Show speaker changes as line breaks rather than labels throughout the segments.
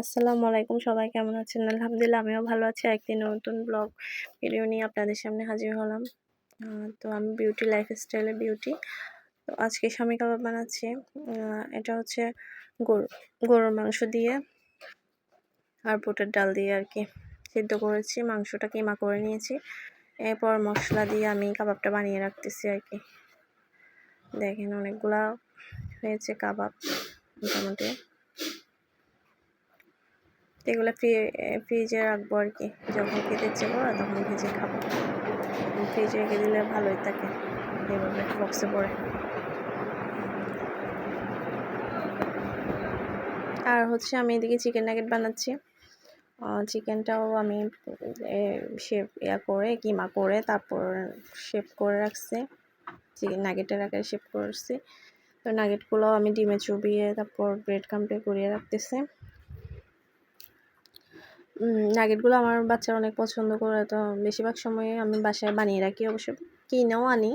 আসসালামু আলাইকুম, সবাই কেমন আছেন? আলহামদুলিল্লাহ আমিও ভালো আছি। একটি নতুন ব্লগ ভিডিও নিয়ে আপনাদের সামনে হাজির হলাম। তো আমি বিউটি লাইফস্টাইলে বিউটি। তো আজকে শামী কাবাব বানাচ্ছি। এটা হচ্ছে গরুর মাংস দিয়ে আর বুটের ডাল দিয়ে আর কি সিদ্ধ করেছি। মাংসটা কিমা করে নিয়েছি। এরপর মশলা দিয়ে আমি কাবাবটা বানিয়ে রাখতেছি আর কি। দেখেন অনেকগুলা হয়েছে কাবাব মোটামুটি। এগুলো ফ্রিজে রাখবো আর কি, যখন খেতে ইচ্ছে করো তখন ভেজে খাবো। ফ্রিজে রেখে দিলে ভালোই থাকে এভাবে বক্সে পরে। আর হচ্ছে আমি এদিকে চিকেন নাগেট বানাচ্ছি। চিকেনটাও আমি কিমা করে তারপর শেপ করে রাখছি, চিকেন নাগেটের আকারে শেপ করছি। তো নাগেটগুলো আমি ডিমে চুবিয়ে তারপর ব্রেড ক্রাম্পে করিয়ে রাখতেছি। নাগেটগুলো আমার বাচ্চারা অনেক পছন্দ করে, তো বেশিরভাগ সময়ে আমি বাসায় বানিয়ে রাখি। অবশ্য কিনেও আনি,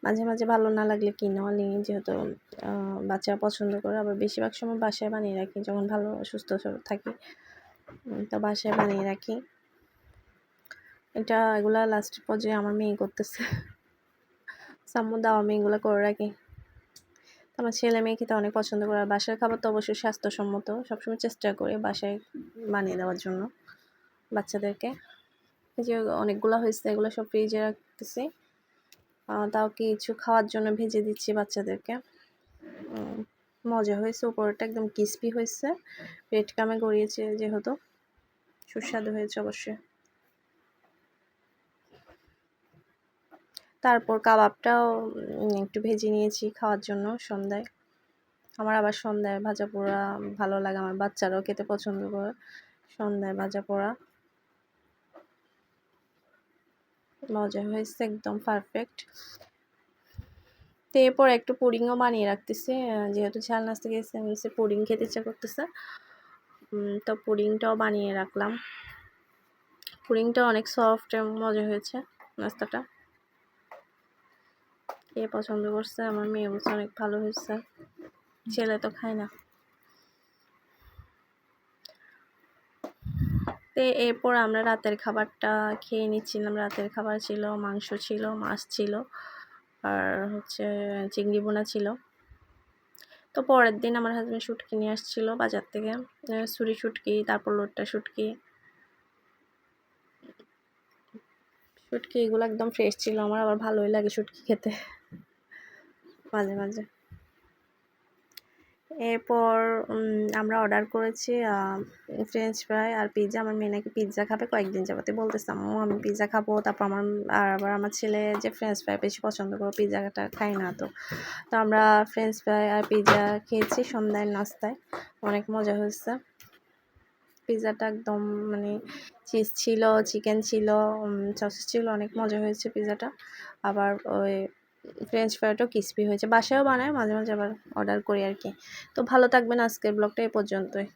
মাঝে মাঝে ভালো না লাগলে কিনেও আনি, যেহেতু বাচ্চারা পছন্দ করে। আবার বেশিরভাগ সময় বাসায় বানিয়ে রাখি, যখন ভালো সুস্থ থাকি তো বাসায় বানিয়ে রাখি। এগুলা লাস্ট পর্যায়ে আমার মেয়ে করতেছে, সাম্মু দাও, আমি এগুলো করে রাখি। আমার ছেলে মেয়ে খেতে অনেক পছন্দ করে। আর বাসার খাবার তো অবশ্যই স্বাস্থ্যসম্মত, সবসময় চেষ্টা করি বাসায় বানিয়ে দেওয়ার জন্য বাচ্চাদেরকে। এই যে অনেকগুলো হয়েছে, এগুলো সব ফ্রিজে রাখতেছি। তাও কিছু খাওয়ার জন্য ভেজে দিচ্ছি বাচ্চাদেরকে। মজা হয়েছে, উপরটা একদম ক্রিস্পি হয়েছে, ব্রেড ক্রামে গড়িয়েছে, যেহেতু সুস্বাদু হয়েছে অবশ্যই। তারপর কাবাবটাও একটু ভেজে নিয়েছি খাওয়ার জন্য সন্ধ্যায়। আমার আবার সন্ধ্যায় ভাজা পোড়া ভালো লাগে, আমার বাচ্চারাও খেতে পছন্দ করে সন্ধ্যায় ভাজা পোড়া। মজা হয়েছে, একদম পারফেক্ট। তো এরপর একটু পুডিংও বানিয়ে রাখতেছি, যেহেতু ঝাল নাস্তা খেয়েছি, পুডিং খেতে ইচ্ছা করতেছে। তো পুডিংটাও বানিয়ে রাখলাম। পুডিংটা অনেক সফট এবং মজা হয়েছে নাস্তাটা। কে পছন্দ করছে? আমার মেয়ে বলছে অনেক ভালো হয়েছে, ছেলে তো খায় না। তো এরপর আমরা রাতের খাবারটা খেয়ে নিচ্ছিলাম। রাতের খাবার ছিল মাংস ছিল, মাছ ছিল, আর হচ্ছে চিংড়ি বোনা ছিল। তো পরের দিন আমার হাজব্যান্ড শুটকি নিয়ে আসছিল বাজার থেকে, ছুরি শুটকি, তারপর লোট্টা শুটকি। এগুলো একদম ফ্রেশ ছিল। আমার আবার ভালোই লাগে শুটকি খেতে মাঝে মাঝে। এরপর আমরা অর্ডার করেছি ফ্রেঞ্চ ফ্রাই আর পিৎজা। আমার মেয়ে নাকি পিৎজা খাবে, কয়েকদিন যাবতে বলতেছে আম্মু আমি পিৎজা খাবো। তারপর আবার আমার ছেলে যে ফ্রেঞ্চ ফ্রাই বেশি পছন্দ করে, পিৎজাটা খাই না। তো আমরা ফ্রেঞ্চ ফ্রাই আর পিৎজা খেয়েছি সন্ধ্যায় নাস্তায়। অনেক মজা হয়েছে। পিৎজাটা একদম মানে চিজ ছিল, চিকেন ছিল, সসেস ছিল, অনেক মজা হয়েছে পিৎজাটা। আবার ওই ফ্রেঞ্চ ফ্রাইটাও ক্রিস্পি হয়েছে। বাসায়ও বানায় মাঝে মাঝে, আবার অর্ডার করি আর কি। তো ভালো থাকবেন, আজকের ব্লগটা এ পর্যন্তই।